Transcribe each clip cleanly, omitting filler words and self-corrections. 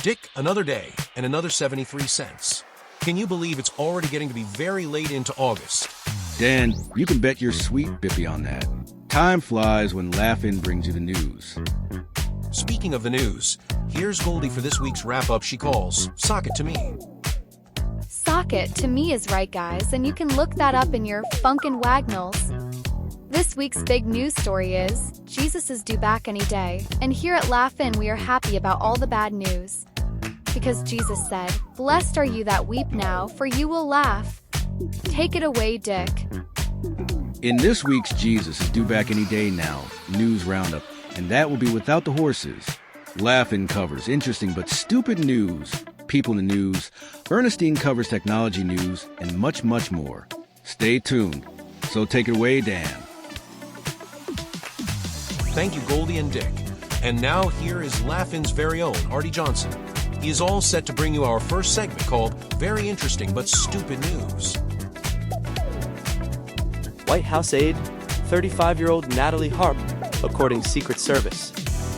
Dick, another day, and another 73 cents. Can you believe it's already getting to be very late into August? Dan, you can bet your sweet bippy on that. Time flies when Laughing brings you the news. Speaking of the news, here's Goldie for this week's wrap-up she calls Sock It to Me. Sock It to Me is right, guys, and you can look that up in your Funkin' Wagnalls. This week's big news story is, Jesus is due back any day, and here at Laugh-In we are happy about all the bad news. Because Jesus said, "Blessed are you that weep now, for you will laugh." Take it away, Dick. In this week's Jesus is due back any day now news roundup, and that will be without the horses. Laugh-In covers interesting but stupid news, people in the news, Ernestine covers technology news, and much, much more. Stay tuned. So take it away, Dan. Thank you, Goldie and Dick. And now here is Laugh-In's very own Artie Johnson. He is all set to bring you our first segment called Very Interesting But Stupid News. White House aide, 35-year-old Natalie Harp, according Secret Service.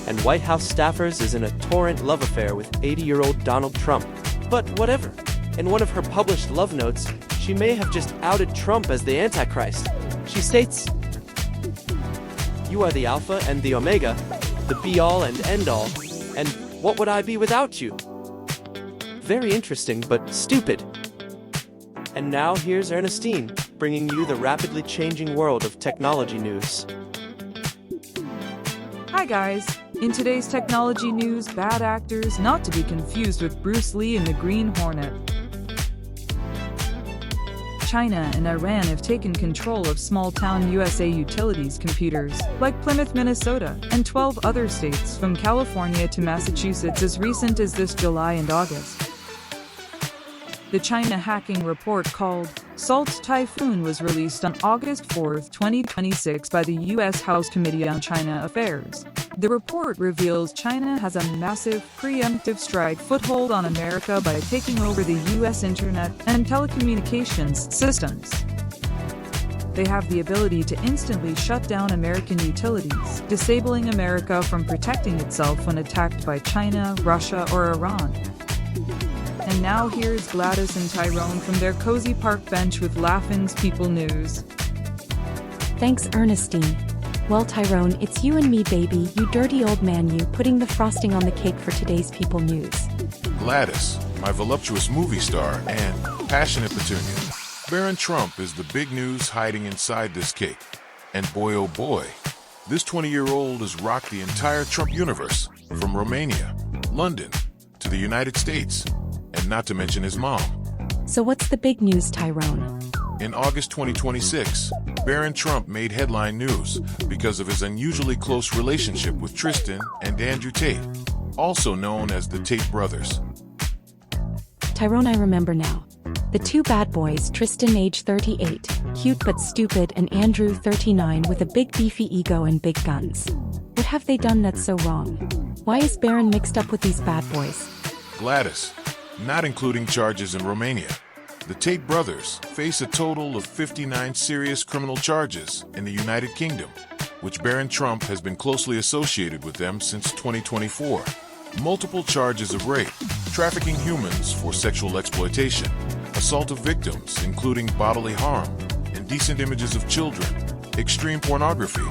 And White House staffers is in a torrent love affair with 80-year-old Donald Trump. But whatever. In one of her published love notes, she may have just outed Trump as the Antichrist. She states, "You are the Alpha and the Omega, the be-all and end-all, and what would I be without you?" Very interesting, but stupid. And now here's Ernestine, bringing you the rapidly changing world of technology news. Hi guys! In today's technology news, bad actors, not to be confused with Bruce Lee and the Green Hornet. China and Iran have taken control of small-town USA utilities computers, like Plymouth, Minnesota, and 12 other states from California to Massachusetts as recent as this July and August. The China hacking report called Salt Typhoon was released on August 4, 2026 by the U.S. House Committee on China Affairs. The report reveals China has a massive, preemptive strike foothold on America by taking over the U.S. internet and telecommunications systems. They have the ability to instantly shut down American utilities, disabling America from protecting itself when attacked by China, Russia, or Iran. And now here's Gladys and Tyrone from their cozy park bench with Laugh-In's People News. Thanks, Ernestine. Well, Tyrone, it's you and me, baby, you dirty old man, you putting the frosting on the cake for today's People News. Gladys, my voluptuous movie star and passionate petunia. Baron Trump is the big news hiding inside this cake. And boy oh boy, this 20-year-old has rocked the entire Trump universe, from Romania, London, to the United States, and not to mention his mom. So what's the big news, Tyrone? In August 2026, Baron Trump made headline news because of his unusually close relationship with Tristan and Andrew Tate, also known as the Tate brothers. Tyrone, I remember now. The two bad boys, Tristan age 38, cute but stupid, and Andrew 39 with a big beefy ego and big guns. What have they done that's so wrong? Why is Baron mixed up with these bad boys? Gladys, not including charges in Romania. The Tate brothers face a total of 59 serious criminal charges in the United Kingdom, which Baron Trump has been closely associated with them since 2024. Multiple charges of rape, trafficking humans for sexual exploitation, assault of victims, including bodily harm, indecent images of children, extreme pornography,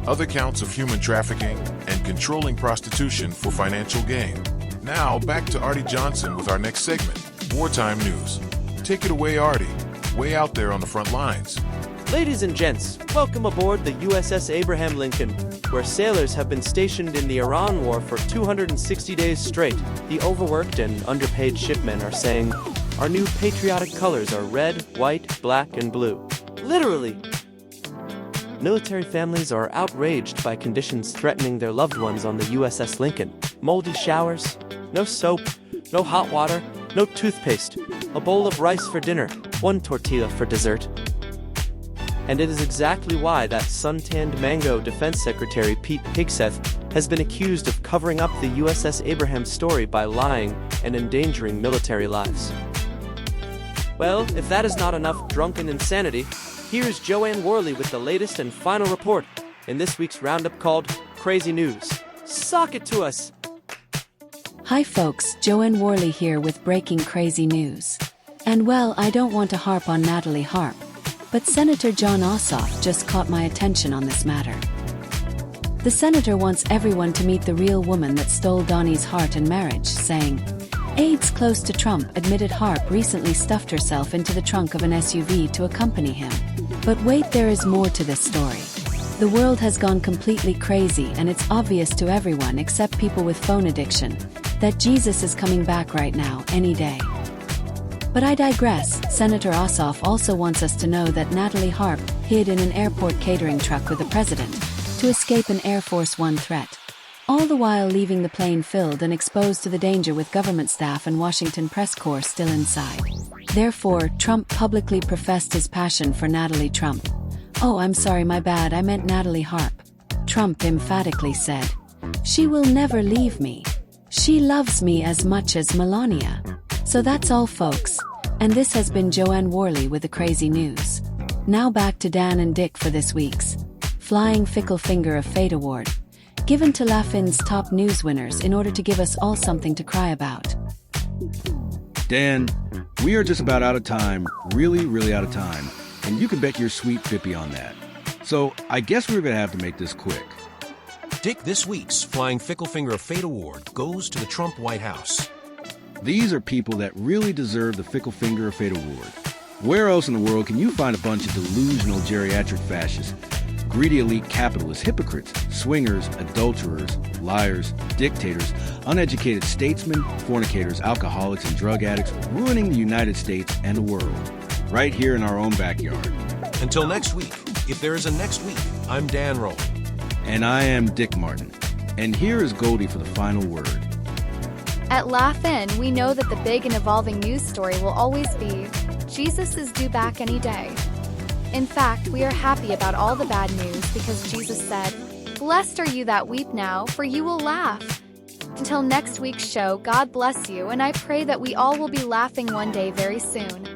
other counts of human trafficking, and controlling prostitution for financial gain. Now, back to Artie Johnson with our next segment, Wartime News. Take it away, Artie. Way out there on the front lines. Ladies and gents, welcome aboard the USS Abraham Lincoln, where sailors have been stationed in the Iran War for 260 days straight. The overworked and underpaid shipmen are saying, "Our new patriotic colors are red, white, black, and blue." Literally. Military families are outraged by conditions threatening their loved ones on the USS Lincoln. Moldy showers, no soap, no hot water, no toothpaste, a bowl of rice for dinner, one tortilla for dessert. And it is exactly why that suntanned mango Defense Secretary Pete Hegseth has been accused of covering up the USS Abraham story by lying and endangering military lives. Well, if that is not enough drunken insanity, here is Joanne Worley with the latest and final report in this week's roundup called Crazy News. Sock it to us! Hi folks, Joanne Worley here with breaking crazy news. And well, I don't want to harp on Natalie Harp, but Senator Jon Ossoff just caught my attention on this matter. The senator wants everyone to meet the real woman that stole Donnie's heart and marriage, saying, aides close to Trump admitted Harp recently stuffed herself into the trunk of an SUV to accompany him. But wait, there is more to this story. The world has gone completely crazy, and it's obvious to everyone except people with phone addiction that Jesus is coming back right now, any day. But I digress. Senator Ossoff also wants us to know that Natalie Harp hid in an airport catering truck with the president to escape an Air Force One threat, all the while leaving the plane filled and exposed to the danger with government staff and Washington press corps still inside. Therefore, Trump publicly professed his passion for Natalie Trump. Oh, I'm sorry, my bad, I meant Natalie Harp. Trump emphatically said, "She will never leave me. She loves me as much as Melania." So that's all, folks. And this has been Joanne Worley with the crazy news. Now back to Dan and Dick for this week's Flying Fickle Finger of Fate Award, given to Laughing's top news winners in order to give us all something to cry about. Dan, we are just about out of time, really out of time, and you can bet your sweet Fippy on that. So I guess we're going to have to make this quick. Dick, this week's Flying Fickle Finger of Fate Award goes to the Trump White House. These are people that really deserve the Fickle Finger of Fate Award. Where else in the world can you find a bunch of delusional geriatric fascists, greedy elite capitalists, hypocrites, swingers, adulterers, liars, dictators, uneducated statesmen, fornicators, alcoholics, and drug addicts ruining the United States and the world, right here in our own backyard? Until next week, if there is a next week, I'm Dan Rowan. And I am Dick Martin. And here is Goldie for the final word. At Laugh-In, we know that the big and evolving news story will always be, Jesus is due back any day. In fact, we are happy about all the bad news because Jesus said, "Blessed are you that weep now, for you will laugh." Until next week's show, God bless you, and I pray that we all will be laughing one day very soon.